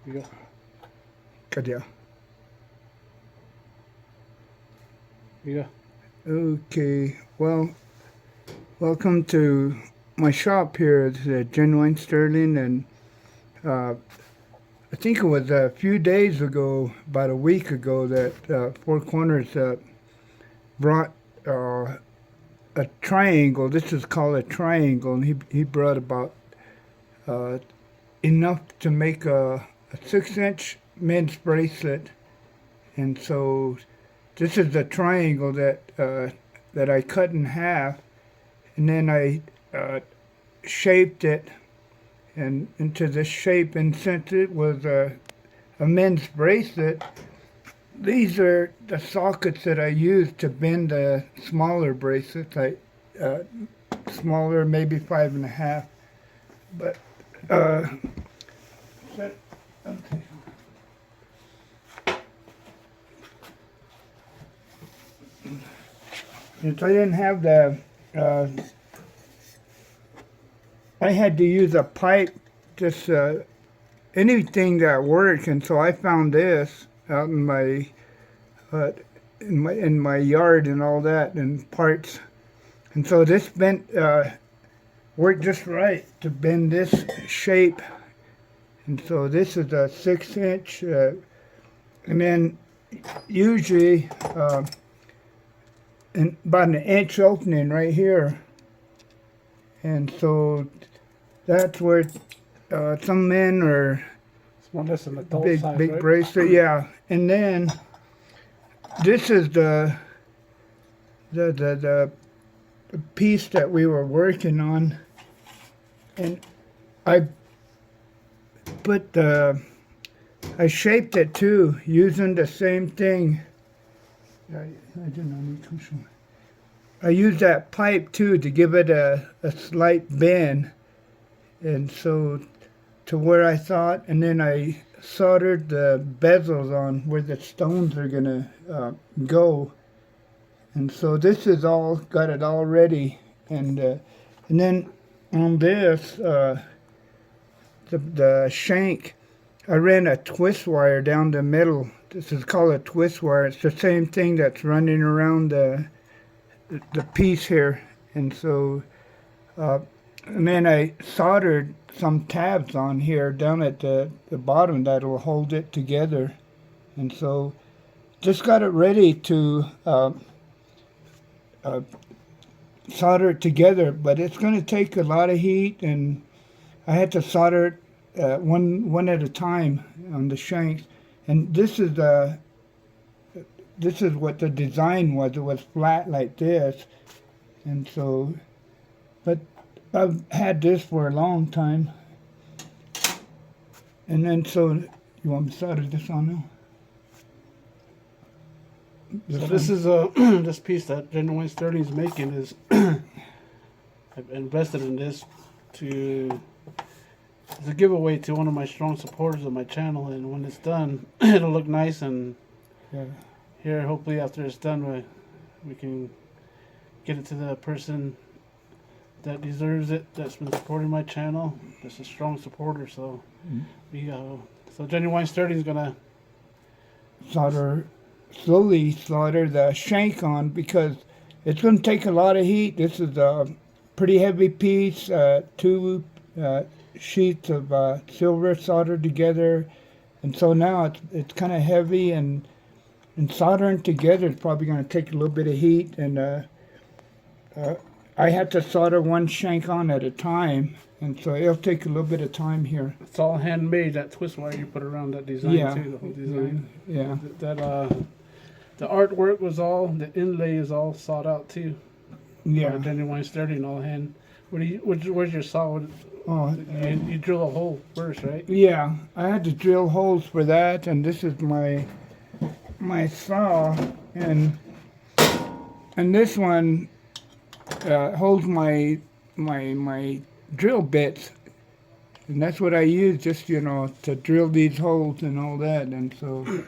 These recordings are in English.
You go. Good deal. You go. Okay, well, welcome to my shop here at Genuine Sterling, and I think it was a few days ago, about a week ago, that Four Corners brought a triangle. This is called a triangle, and he brought about uh, enough to make a 6-inch men's bracelet, and so this is the triangle that I cut in half, and then I shaped it and into this shape. And since it was a men's bracelet, these are the sockets that I use to bend the smaller bracelets. Smaller, maybe 5.5, but uh, that, okay. Since I didn't have uh, I had to use a pipe, just anything that worked, and so I found this out uh, in my yard and all that, and parts, and so this worked just right to bend this shape, and so this is a 6-inch, and then usually about an inch opening right here, and so that's where some men are It's more or less an adult big size, big right? bracelet, yeah. And then this is the piece that we were working on, and I put I shaped it too using the same thing. I did not need to show. I used that pipe too to give it a slight bend, and so to where I thought, and then I soldered the bezels on where the stones are gonna go, and so this is all got it all ready, and then on this the shank, I ran a twist wire down the middle. This is called a twist wire. It's the same thing that's running around the piece here, and so and then I soldered some tabs on here down at the bottom that'll hold it together, and so just got it ready to solder it together. But it's going to take a lot of heat, and I had to solder it one at a time on the shanks. And this is what the design was. It was flat like this, and so, but I've had this for a long time. And then so, you want me to solder this on now? So this is this piece that Genuine Sterling is making is I've invested in this to as a giveaway to one of my strong supporters of my channel, and when it's done, it'll look nice. And Yeah. here, hopefully, after it's done, we can get it to the person that deserves it, that's been supporting my channel, that's a strong supporter. So so Genuine Sterling is gonna Slowly solder the shank on, because it's going to take a lot of heat. This is a pretty heavy piece, two sheets of silver soldered together, and so now it's kind of heavy, and soldering together is probably going to take a little bit of heat, and I had to solder one shank on at a time, and so it'll take a little bit of time here. It's all handmade. That twist wire you put around that design too, the whole design. Yeah. The artwork was all, the inlay is all sawed out too. Yeah. Genuine Sterling, all hand. Where's your saw? Oh, You drill a hole first, right? yeah. I had to drill holes for that, and this is my saw, and this one holds my drill bits, and that's what I use, just to drill these holes and all that, and so.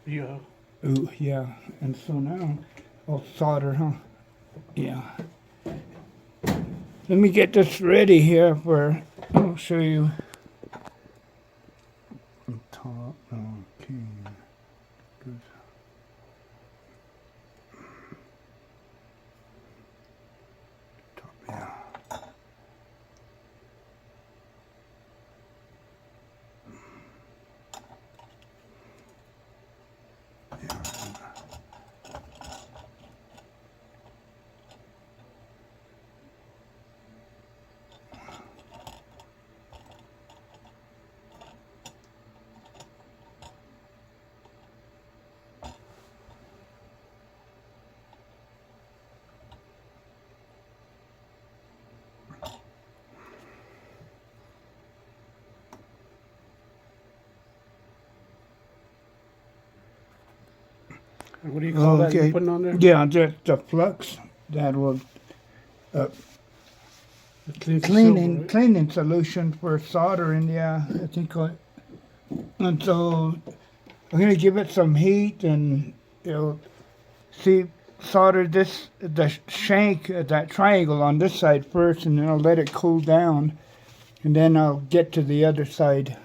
Yeah. Ooh, yeah. And so now I'll solder, huh? Yeah. Let me get this ready here I'll show you. top, no, king. Goose. Top, yeah. And what do you call that you're putting on there? Yeah, just the flux that will It cleans the cleaning silver, right? cleaning solution for soldering. Yeah, I think. And so I'm gonna give it some heat and see solder the shank that triangle on this side first, and then I'll let it cool down, and then I'll get to the other side.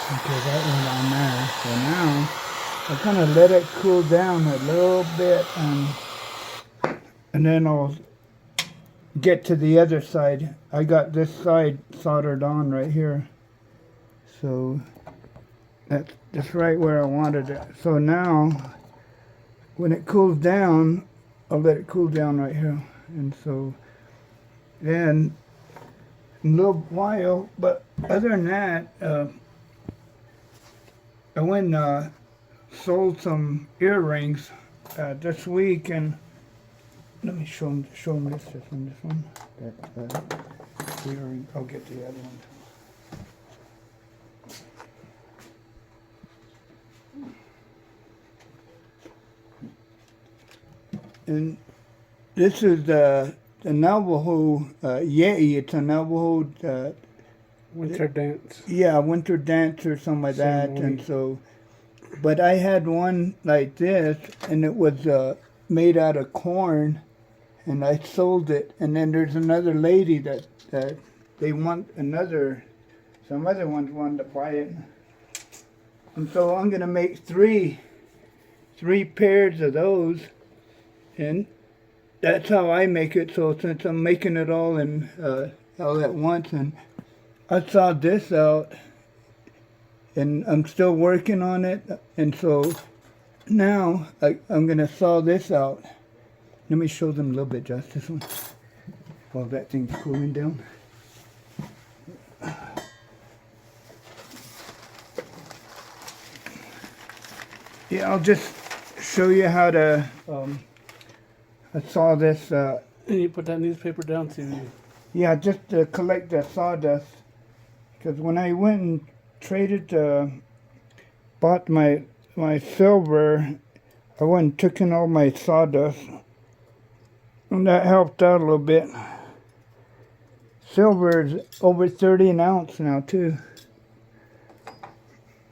Okay, that went on there. So now I'm gonna let it cool down a little bit, and then I'll get to the other side. I got this side soldered on right here, so that's just right where I wanted it. So now, when it cools down, I'll let it cool down right here, and so then in a little while. But other than that. I went and sold some earrings this week, and let me show them this one. That earring. I'll get the other one. And this is the Navajo Yeti. It's a Navajo. Winter dance. Yeah, winter dance or something like that. Ceremony. And so, but I had one like this, and it was made out of corn, and I sold it. And then there's another lady that they want some other ones wanted to buy it. And so I'm gonna make three pairs of those, and that's how I make it. So since I'm making it all in all at once, and I saw this out, and I'm still working on it, and so now I'm going to saw this out. Let me show them a little bit, just this one, while that thing's cooling down. Yeah, I'll just show you how to, I saw this, And you put that newspaper down to... yeah, just to collect the sawdust. Because when I went and traded, bought my silver, I went and took in all my sawdust, and that helped out a little bit. Silver is over 30 an ounce now too.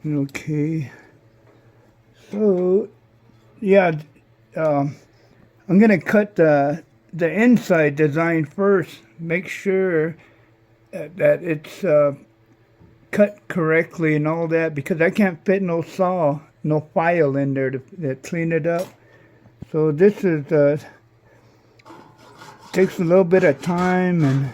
Okay, so yeah, I'm gonna cut the inside design first. Make sure that it's cut correctly and all that, because I can't fit no file in there to clean it up. So this is takes a little bit of time, and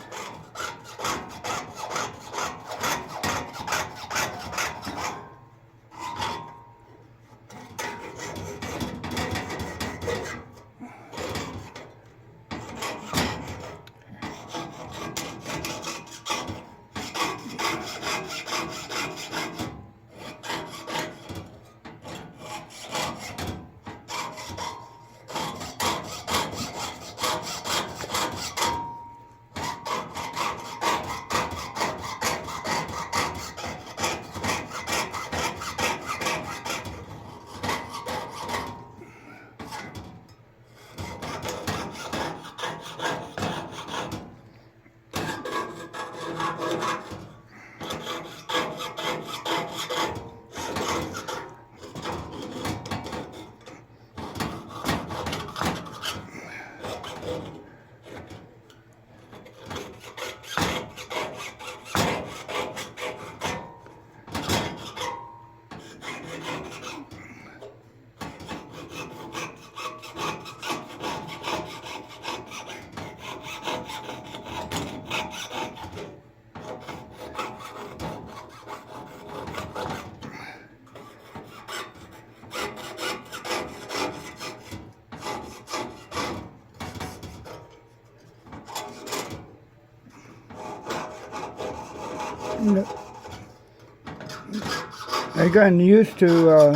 I gotten used to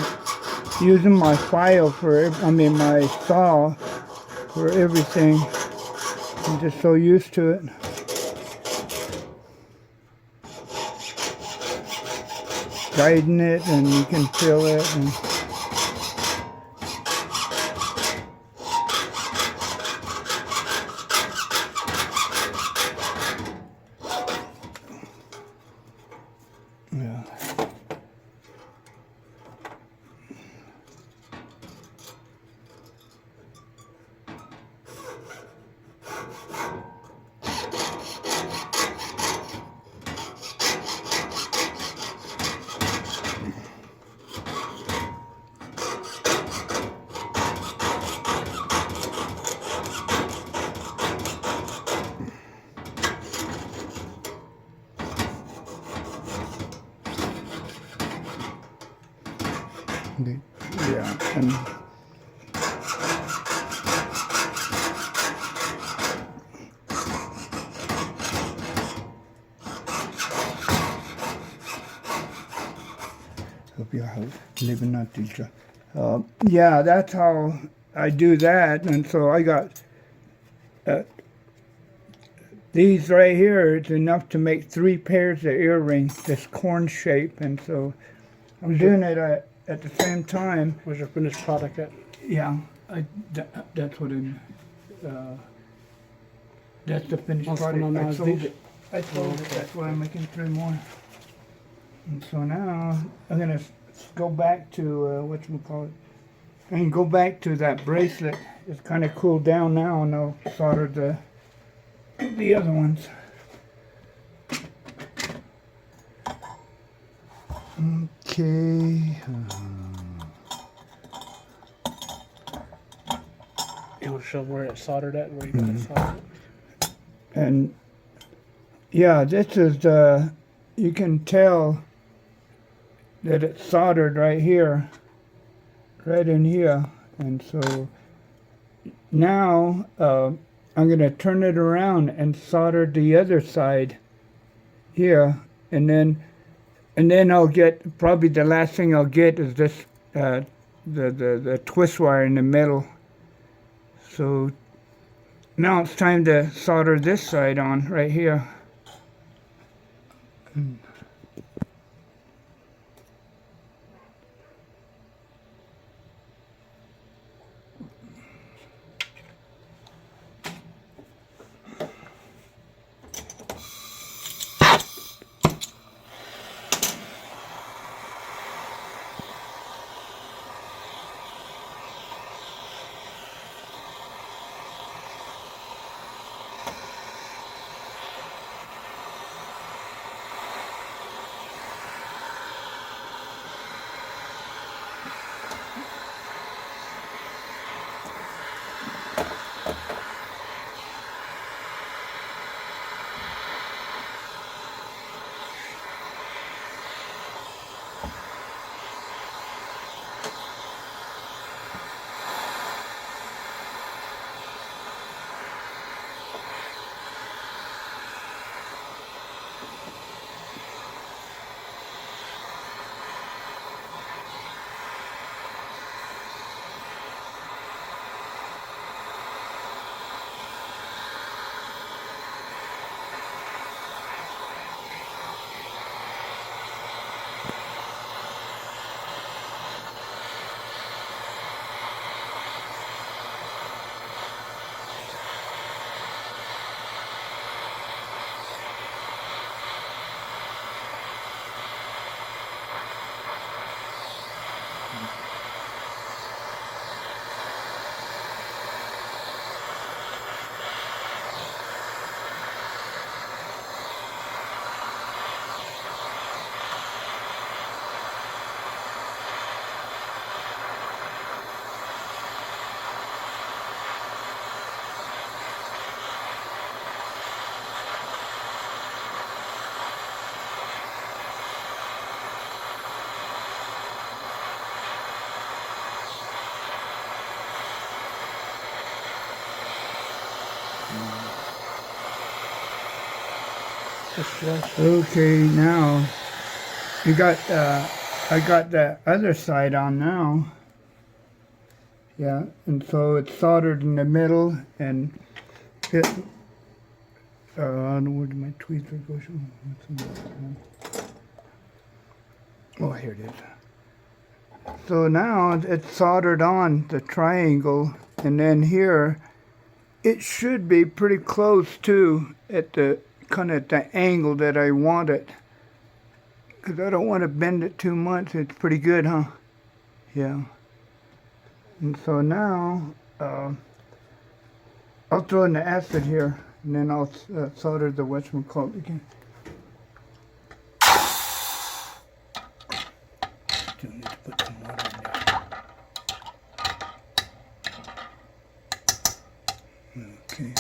using my file my saw for everything. I'm just so used to it. Guiding it, and you can feel it. And yeah. Yeah, and hope you're living out teacher. Yeah, that's how I do that, and so I got these right here. It's enough to make 3 pairs of earrings, this corn shape, and so I'm doing it at the same time. Where's your finished product at? Yeah, that's what that's the finished That's product. what I'm I sold asking. it. I sold it. That's why I'm making 3 more. And so now I'm gonna go back to whatchamacallit. I can go back to that bracelet. It's kind of cooled down now, and I'll solder the other ones. Okay. You want to show where it's soldered at, where you got it soldered? And yeah, this is you can tell that it's soldered right here, right in here. And so now I'm going to turn it around and solder the other side here, and then I'll get, probably the last thing I'll get is this the twist wire in the middle. So now it's time to solder this side on right here. Okay, now you got. I got the other side on now. Yeah, and so it's soldered in the middle, and it. I don't know where did my tweezer go? Oh, here it is. So now it's soldered on the triangle, and then here it should be pretty close to at the kind of at the angle that I want it, because I don't want to bend it too much. It's pretty good, huh? Yeah. And so now I'll throw in the acid here, and then I'll solder the whatchamacallit again. Still need to put some water in there. Okay.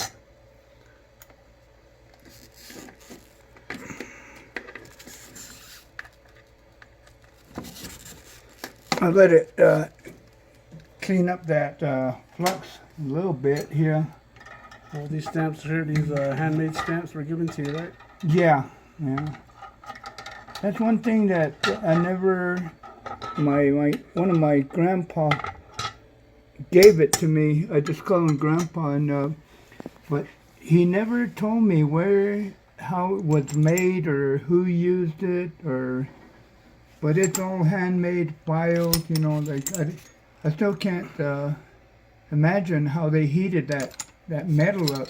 I let it clean up that flux a little bit here. All these stamps here, these handmade stamps were given to you, right? Yeah, yeah. That's one thing that I never. My one of my grandpa gave it to me. I just call him Grandpa, and but he never told me where, how it was made, or who used it, or. But it's all handmade files, you know. Like I still can't imagine how they heated that metal up.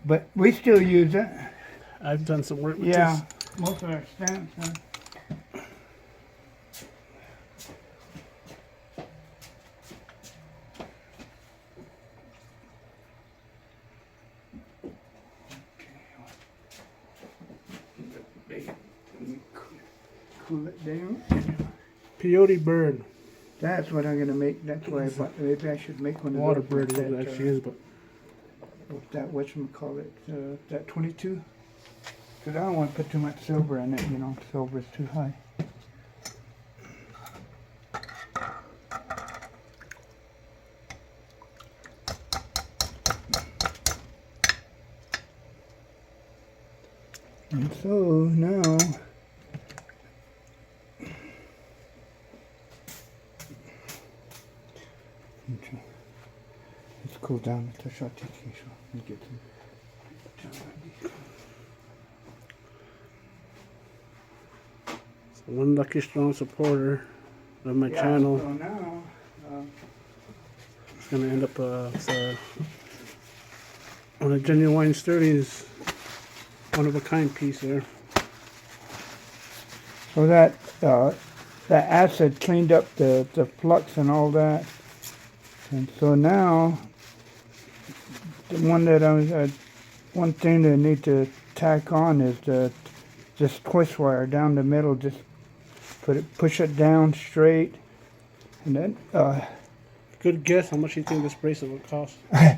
But we still use it. I've done some work with Yeah, this. most of our stamps. Cool it down. Peyote bird. That's what I'm gonna make. That's why I bought. Maybe I should make one of Water those. bird is with what it actually is, but that whatchamacallit, that 22. Because I don't want to put too much silver in it, you know. Silver is too high. And so now let's cool down the shot. Let me get some. one lucky strong supporter of my channel. So now, It's gonna end up on a genuine sturdy's one of a kind piece there. so that acid cleaned up the flux and all that, and so now the one that I was one thing that I need to tack on is this twist wire down the middle. Just push it down straight, and then Good guess how much you think this bracelet would cost? I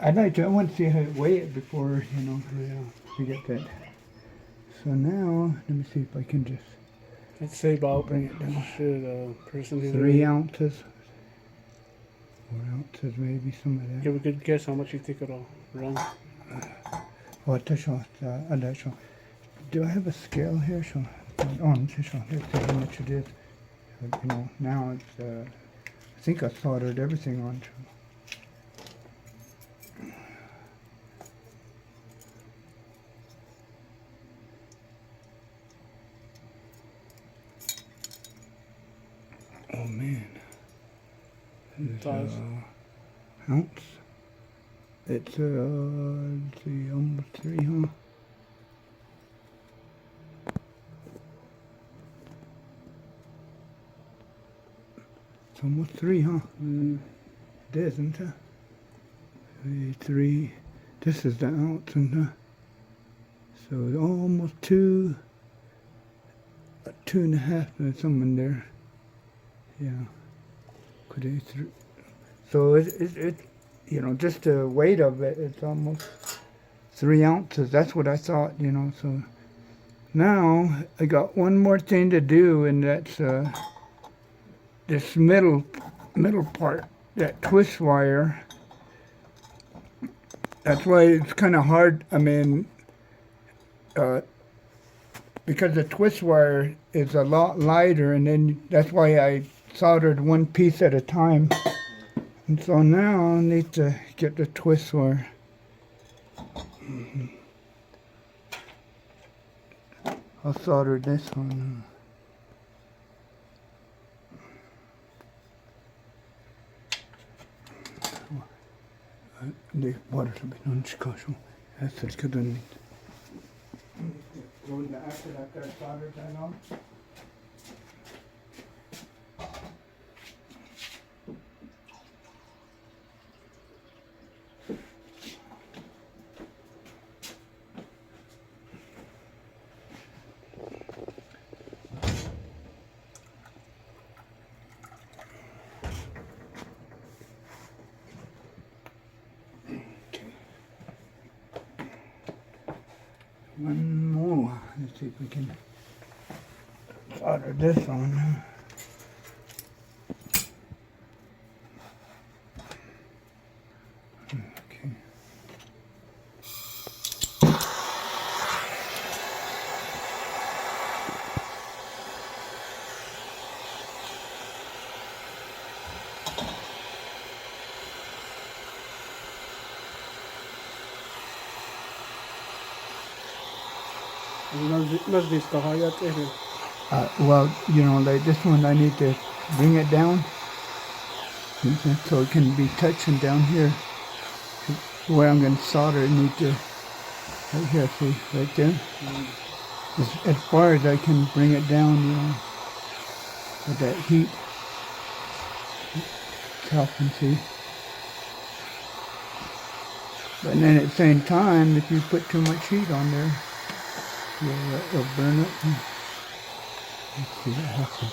want to see how to weigh it before, you know, we get that. So now, let me see if I can just I'd say about bring it down. should person who's 3 ounces, 4 ounces, maybe some of that. give a good guess how much you think it'll run. Oh, do I have a scale here? So, let's see how much it is. You know, now it's, I think I soldered everything on. Oh man. Size. Ounce. It's let's see, almost 3, huh? almost 3, huh? Mm. It isn't it? 3. This is the ounce, and so almost 2, 2.5, and some in there. Yeah. Could be 3. So it you know, just the weight of it, it's almost 3 ounces. That's what I thought, you know. So now I got one more thing to do, and that's this middle part, that twist wire. That's why it's kind of hard. I mean, because the twist wire is a lot lighter, and then that's why I soldered one piece at a time. And so now I need to get the twist wire. I'll solder this one. Det bara så blir någon skashon. Jag ska den inte. Going after that there solder that on. One more. Let's see if we can solder this on. Okay. Must be stuff I got there. Well, you know, like this one, I need to bring it down so it can be touching down here. The way I'm going to solder it, need to right here, see, right there. As far as I can bring it down, you know, with that heat. Tough and see. But then at the same time, if you put too much heat on there, it'll burn it. Let's see what happens.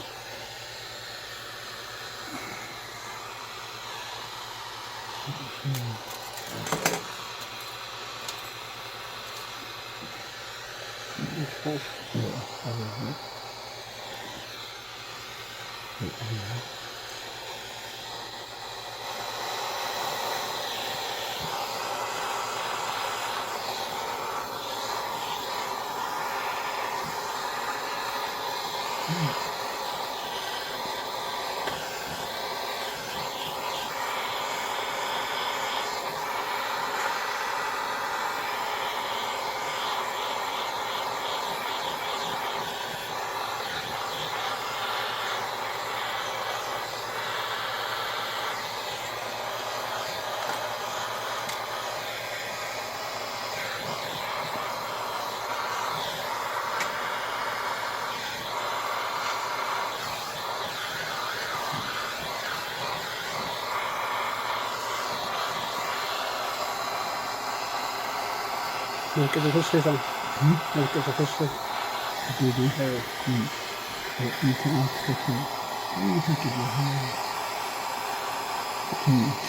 Look at the history on. Look at the history. Do you can ask this one. What do you think of your hand?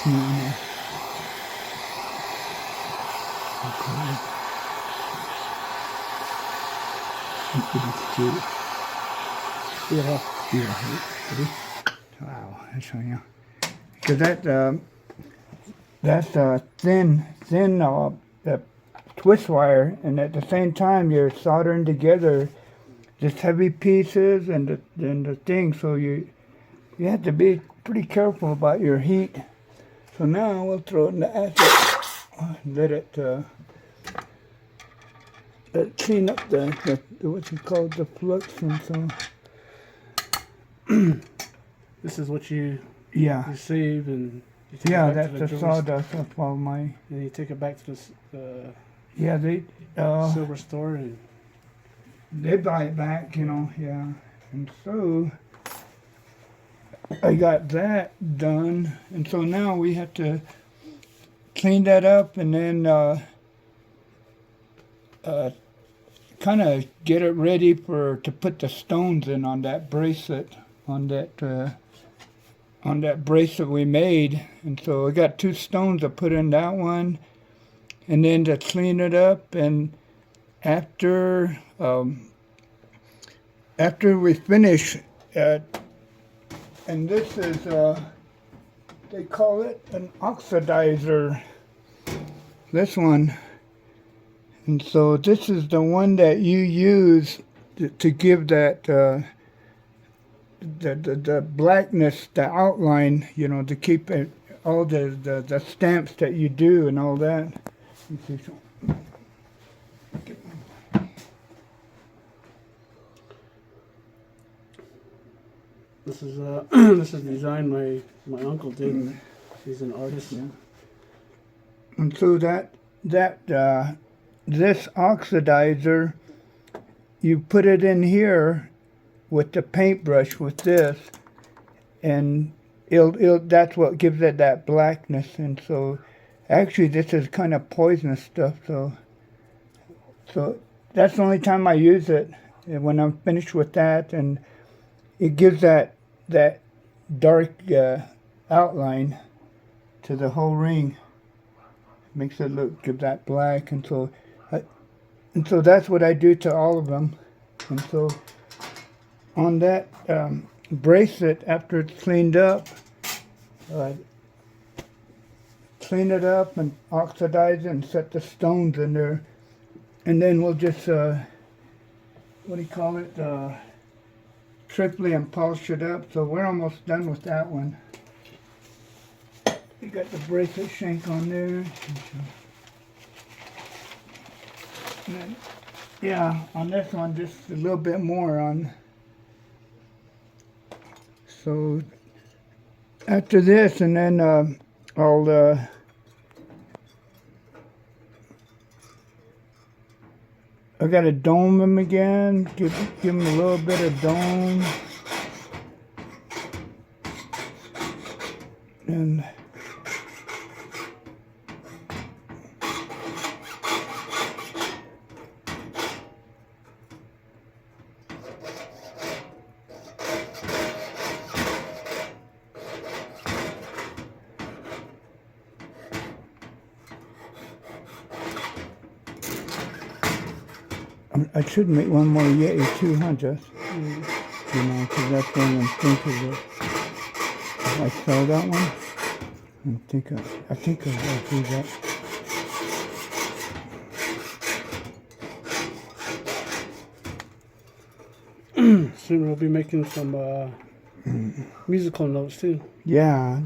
See on there. Okay. Ready? Wow, that's on you. Because that's thin the twist wire, and at the same time you're soldering together just heavy pieces and the thing, so you have to be pretty careful about your heat. So now we'll throw it in the acid, let it clean up the what's it called, the flux, and so. This is what you Yeah. save, and you take it Yeah, back that's to the jewelry sawdust of all my. and you take it back to the Yeah, silver store, and they buy it back, you know. Yeah, and so I got that done, and so now we have to clean that up and then kind of get it ready to put the stones in on that bracelet, on that bracelet we made. And so I got 2 stones to put in that one, and then to clean it up. And after we finish, and this is they call it an oxidizer. This one. And so this is the one that you use to give that the blackness, the outline, you know, to keep it, all the stamps that you do and all that. This is this is design my uncle did. He's an artist. Yeah. And so this oxidizer, you put it in here with the paintbrush with this, and it'll that's what gives it that blackness. And so actually this is kind of poisonous stuff, so that's the only time I use it, when I'm finished with that. And it gives that dark outline to the whole ring, makes it give that black. And so that's what I do to all of them. And so on that bracelet, after it's cleaned up, clean it up and oxidize it and set the stones in there. And then we'll just, triply and polish it up. So we're almost done with that one. You got the bracelet shank on there. And then, yeah, on this one, just a little bit more on. So after this, and then I'll I got to dome them again. Give them a little bit of dome, and I should make one more Yeti too, huh, Jess? You know, because that's one I'm thinking of. If I sell that one, I think I'll do that. Soon we'll be making some musical notes too. Yeah,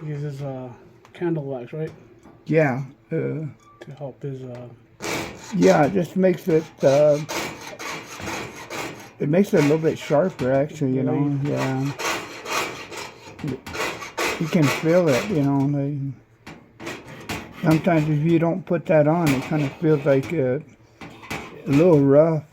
He uses candle wax, right? yeah. To help his. Yeah, it just makes it. It makes it a little bit sharper, actually. You know, yeah. You can feel it. You know, sometimes if you don't put that on, it kind of feels like a little rough.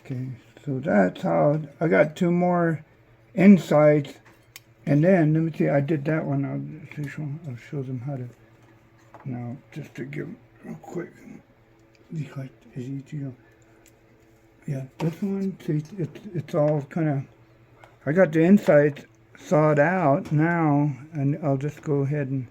Okay, so that's how I got 2 more insides, And then, let me see, I did that one. I'll show them how to, now, just to give real quick. Like, yeah, this one, see, it's all kind of, I got the insides sawed out now, and I'll just go ahead and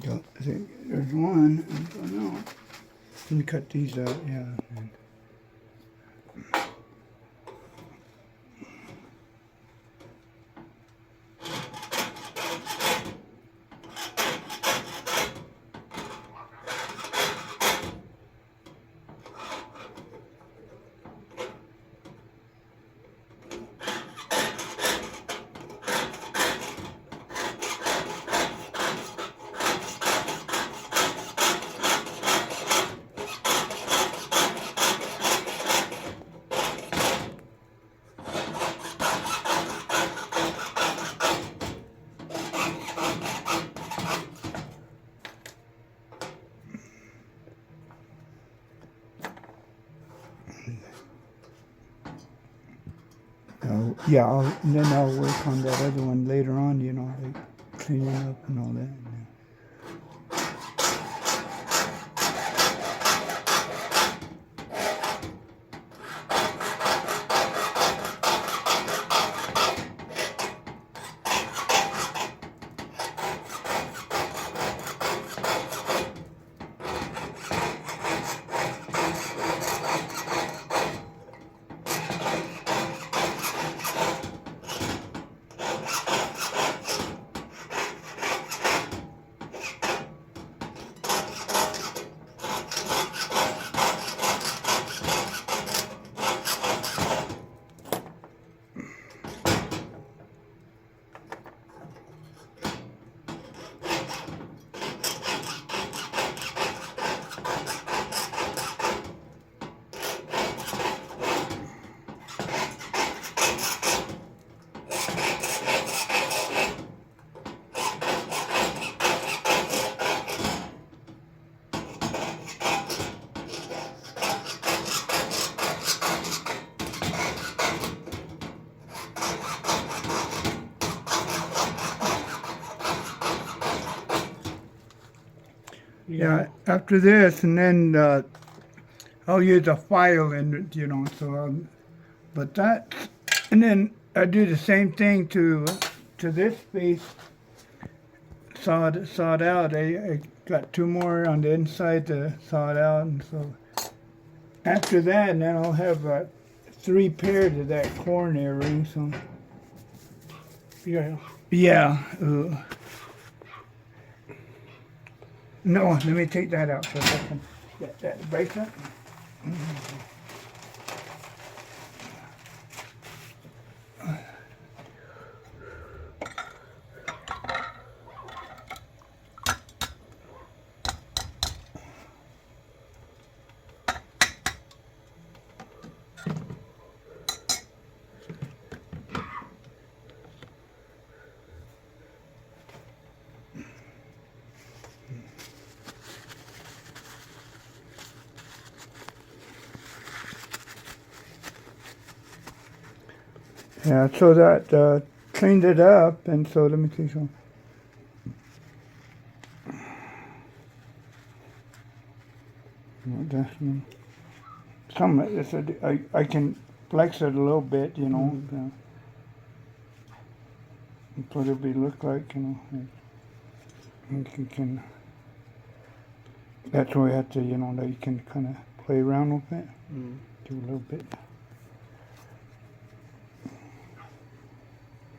go. See, there's one. No. Let me cut these out. Yeah. And then I'll work on that other one later on, like cleaning up and all that. Yeah, after this, and then I'll use a file, and but that, and then I do the same thing to this piece. Sawed out. I got two more on the inside to saw it out, and so after that, and then I'll have 3 pairs of that corn earring. So yeah. No, let me take that out so I can get that bracelet. Yeah, so that cleaned it up, and so let me see some. I can flex it a little bit, That's what it would look like, I think you can. That's why you have to, that you can kind of play around with it, do a little bit.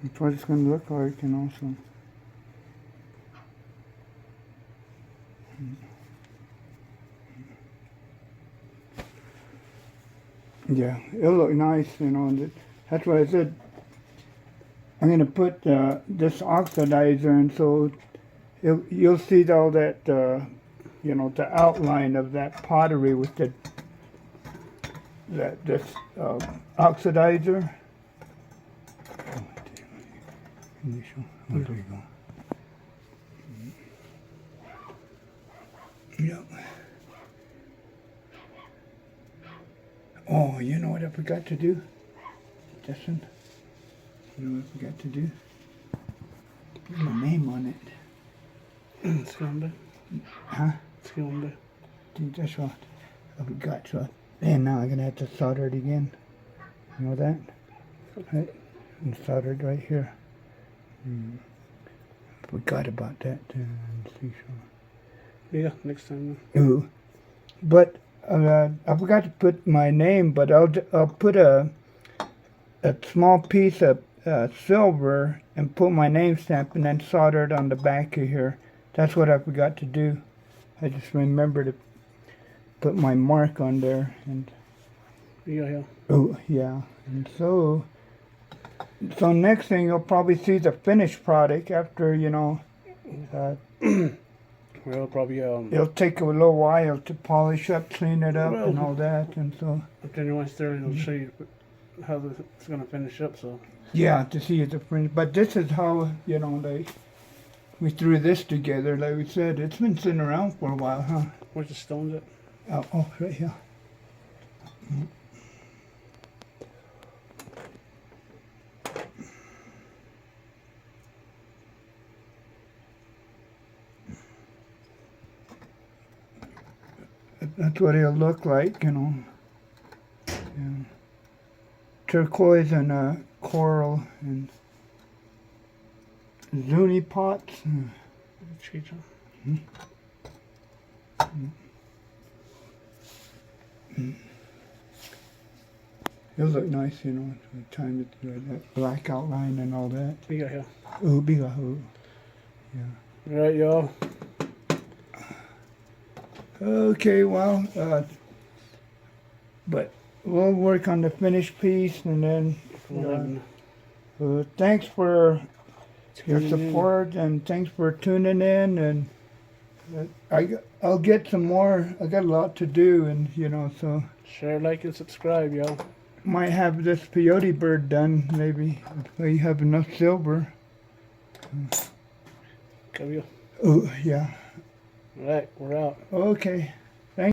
That's what it's going to look like, so. Yeah, it'll look nice, and that's what I said. I'm going to put this oxidizer in, so you'll see all that, you know, the outline of that pottery with this oxidizer. Oh, there you go. Yep. Oh, you know what I forgot to do? This one. You know what I forgot to do? Put my name on it. Ska jag om det? Huh? Ska jag om det? Dude, that's what I forgot. So, and now I'm gonna have to solder it again. You know that? Right? And solder it right here. Forgot about that. See, so. Yeah, next time. Ooh. But I forgot to put my name, but I'll put a small piece of silver and put my name stamp and then solder it on the back of here. That's what I forgot to do. I just remembered to put my mark on there. And Yeah. oh yeah. And so next thing you'll probably see the finished product after, you know, Well, probably it'll take a little while to polish up, clean it up, and all that. And so genuine sterling will show you how it's gonna finish up. So yeah, to see it different. But this is how, you know, we threw this together. Like we said, it's been sitting around for a while, huh? where's the stones at? Oh, right here. That's what it'll look like, you know. Yeah. Turquoise and coral and zuni pots. It'll look nice, you know, the time it that black outline and all that. Yeah, yeah. Oh, big oh. Yeah. All right, y'all. Okay, well, but we'll work on the finished piece, and then thanks for your support, and thanks for tuning in, and I'll get some more. I got a lot to do, and you know, so Share, like, and subscribe, y'all. might have this peyote bird done maybe if we have enough silver. Come here. Oh yeah. All right, we're out. Okay.